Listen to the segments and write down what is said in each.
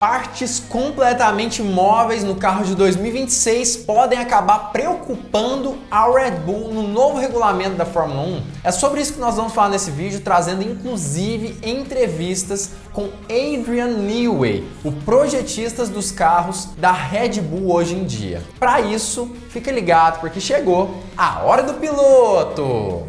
Partes completamente móveis no carro de 2026 podem acabar preocupando a Red Bull no novo regulamento da Fórmula 1. É sobre isso que nós vamos falar nesse vídeo, trazendo inclusive entrevistas com Adrian Newey, o projetista dos carros da Red Bull hoje em dia. Para isso, fica ligado porque chegou a hora do piloto!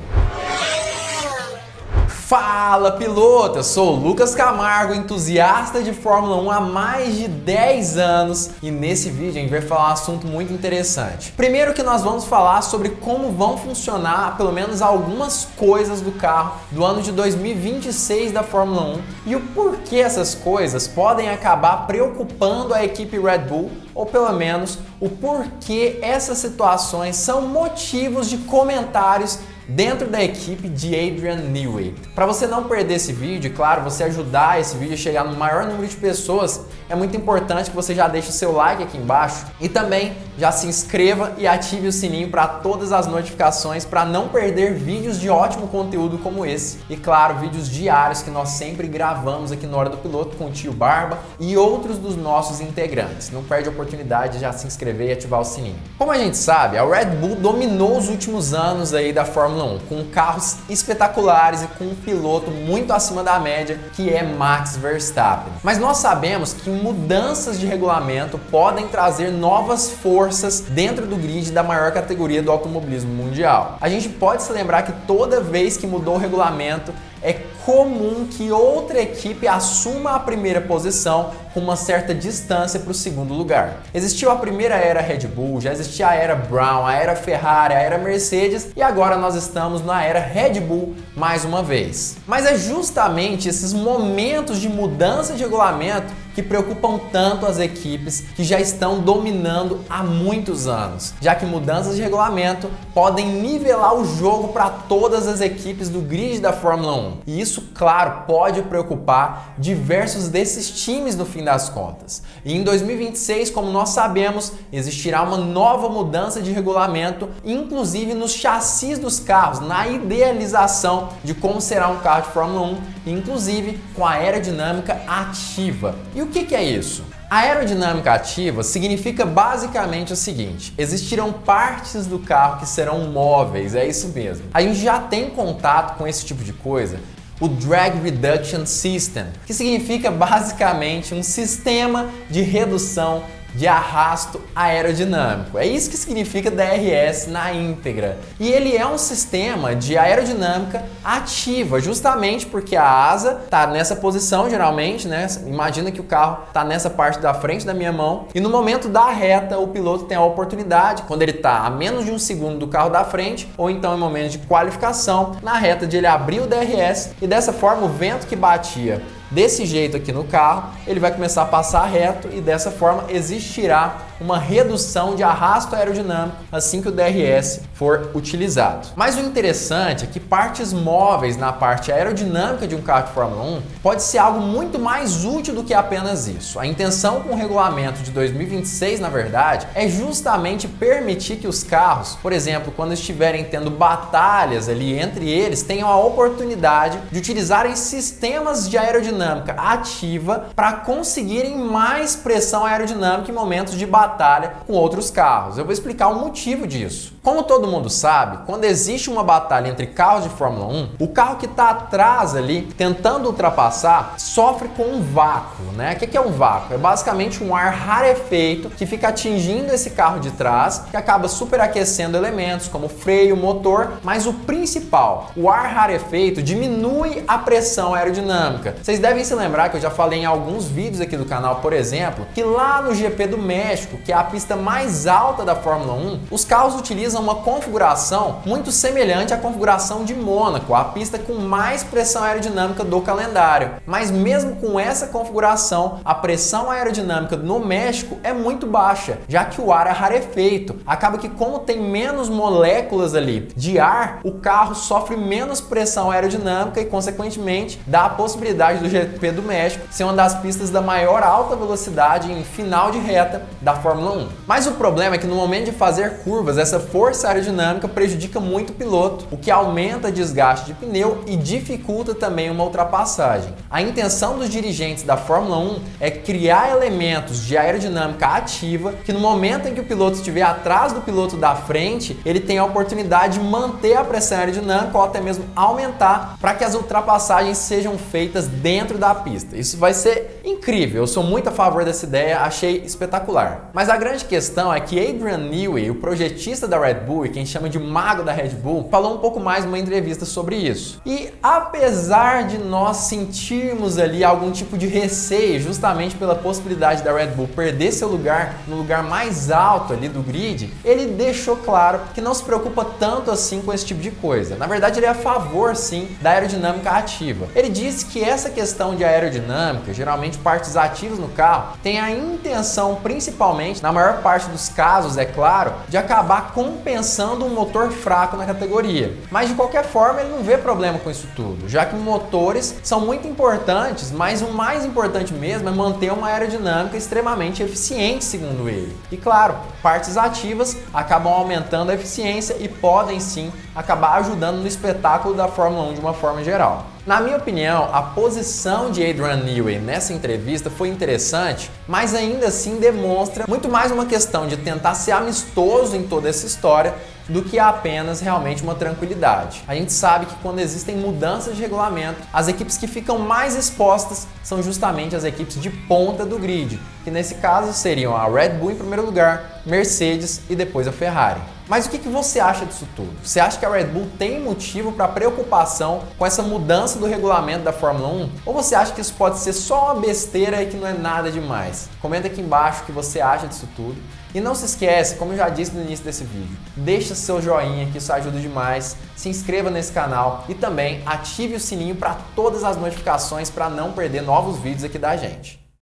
Fala piloto, eu sou o Lucas Camargo, entusiasta de Fórmula 1 há mais de 10 anos e nesse vídeo a gente vai falar um assunto muito interessante. Primeiro que nós vamos falar sobre como vão funcionar pelo menos algumas coisas do carro do ano de 2026 da Fórmula 1 e o porquê essas coisas podem acabar preocupando a equipe Red Bull ou pelo menos o porquê essas situações são motivos de comentários dentro da equipe de Adrian Newey. Para você não perder esse vídeo, e claro, você ajudar esse vídeo a chegar no maior número de pessoas, é muito importante que você já deixe o seu like aqui embaixo e também já se inscreva e ative o sininho para todas as notificações para não perder vídeos de ótimo conteúdo como esse e claro, vídeos diários que nós sempre gravamos aqui no Hora do Piloto com o Tio Barba e outros dos nossos integrantes. Não perde a oportunidade de já se inscrever e ativar o sininho. Como a gente sabe, a Red Bull dominou os últimos anos aí da Fórmula 1, com carros espetaculares e com um piloto muito acima da média, que é Max Verstappen. Mas nós sabemos que mudanças de regulamento podem trazer novas forças dentro do grid da maior categoria do automobilismo mundial. A gente pode se lembrar que toda vez que mudou o regulamento, é comum que outra equipe assuma a primeira posição com uma certa distância para o segundo lugar. Existiu a primeira era Red Bull, já existia a era Brown, a era Ferrari, a era Mercedes e agora nós estamos na era Red Bull mais uma vez. Mas é justamente esses momentos de mudança de regulamento que preocupam tanto as equipes que já estão dominando há muitos anos, já que mudanças de regulamento podem nivelar o jogo para todas as equipes do grid da Fórmula 1. E isso, claro, pode preocupar diversos desses times no fim das contas. E em 2026, como nós sabemos, existirá uma nova mudança de regulamento, inclusive nos chassis dos carros, na idealização de como será um carro de Fórmula 1, inclusive com a aerodinâmica ativa. E o que é isso? A aerodinâmica ativa significa basicamente o seguinte: existirão partes do carro que serão móveis, é isso mesmo. A gente já tem contato com esse tipo de coisa, o Drag Reduction System, que significa basicamente um sistema de redução de arrasto aerodinâmico. É isso que significa DRS na íntegra. E ele é um sistema de aerodinâmica ativa, justamente porque a asa está nessa posição geralmente, né? Imagina que o carro está nessa parte da frente da minha mão e no momento da reta o piloto tem a oportunidade, quando ele está a menos de um segundo do carro da frente ou então em momento de qualificação, na reta de ele abrir o DRS e dessa forma o vento que batia desse jeito aqui no carro, ele vai começar a passar reto e dessa forma existirá uma redução de arrasto aerodinâmico assim que o DRS for utilizado. Mas o interessante é que partes móveis na parte aerodinâmica de um carro de Fórmula 1 pode ser algo muito mais útil do que apenas isso. A intenção com o regulamento de 2026, na verdade, é justamente permitir que os carros, por exemplo, quando estiverem tendo batalhas ali entre eles, tenham a oportunidade de utilizarem sistemas de aerodinâmica ativa para conseguirem mais pressão aerodinâmica em momentos de batalha com outros carros. Eu vou explicar o motivo disso. Como todo mundo sabe, quando existe uma batalha entre carros de Fórmula 1, o carro que está atrás ali, tentando ultrapassar, sofre com um vácuo, né? O que é um vácuo? É basicamente um ar rarefeito que fica atingindo esse carro de trás, que acaba superaquecendo elementos como freio, motor, mas o principal, o ar rarefeito diminui a pressão aerodinâmica. Vocês devem se lembrar que eu já falei em alguns vídeos aqui do canal, por exemplo, que lá no GP do México, que é a pista mais alta da Fórmula 1, os carros utilizam uma configuração muito semelhante à configuração de Mônaco, a pista com mais pressão aerodinâmica do calendário. Mas mesmo com essa configuração, a pressão aerodinâmica no México é muito baixa, já que o ar é rarefeito. Acaba que como tem menos moléculas ali de ar, o carro sofre menos pressão aerodinâmica e consequentemente dá a possibilidade do GP do México ser uma das pistas da maior alta velocidade em final de reta da Fórmula 1. Mas o problema é que no momento de fazer curvas, essa força força aerodinâmica prejudica muito o piloto, o que aumenta o desgaste de pneu e dificulta também uma ultrapassagem. A intenção dos dirigentes da Fórmula 1 é criar elementos de aerodinâmica ativa que no momento em que o piloto estiver atrás do piloto da frente, ele tem a oportunidade de manter a pressão aerodinâmica ou até mesmo aumentar para que as ultrapassagens sejam feitas dentro da pista. Isso vai ser incrível, eu sou muito a favor dessa ideia, achei espetacular. Mas a grande questão é que Adrian Newey, o projetista da Red Bull e quem chama de mago da Red Bull, falou um pouco mais numa entrevista sobre isso. E apesar de nós sentirmos ali algum tipo de receio justamente pela possibilidade da Red Bull perder seu lugar no lugar mais alto ali do grid, ele deixou claro que não se preocupa tanto assim com esse tipo de coisa. Na verdade, ele é a favor sim da aerodinâmica ativa. Ele disse que essa questão de aerodinâmica, geralmente partes ativas no carro, tem a intenção, principalmente, na maior parte dos casos, é claro, de acabar compensando um motor fraco na categoria. Mas de qualquer forma, ele não vê problema com isso tudo, já que motores são muito importantes, mas o mais importante mesmo é manter uma aerodinâmica extremamente eficiente, segundo ele. E claro, partes ativas acabam aumentando a eficiência e podem sim acabar ajudando no espetáculo da Fórmula 1 de uma forma geral. Na minha opinião, a posição de Adrian Newey nessa entrevista foi interessante, mas ainda assim demonstra muito mais uma questão de tentar ser amistoso em toda essa história do que apenas realmente uma tranquilidade. A gente sabe que quando existem mudanças de regulamento, as equipes que ficam mais expostas são justamente as equipes de ponta do grid, que nesse caso seriam a Red Bull em primeiro lugar, Mercedes e depois a Ferrari. Mas o que você acha disso tudo? Você acha que a Red Bull tem motivo para preocupação com essa mudança do regulamento da Fórmula 1? Ou você acha que isso pode ser só uma besteira e que não é nada demais? Comenta aqui embaixo o que você acha disso tudo. E não se esquece, como eu já disse no início desse vídeo, deixa seu joinha que isso ajuda demais, se inscreva nesse canal e também ative o sininho para todas as notificações para não perder novos vídeos aqui da gente.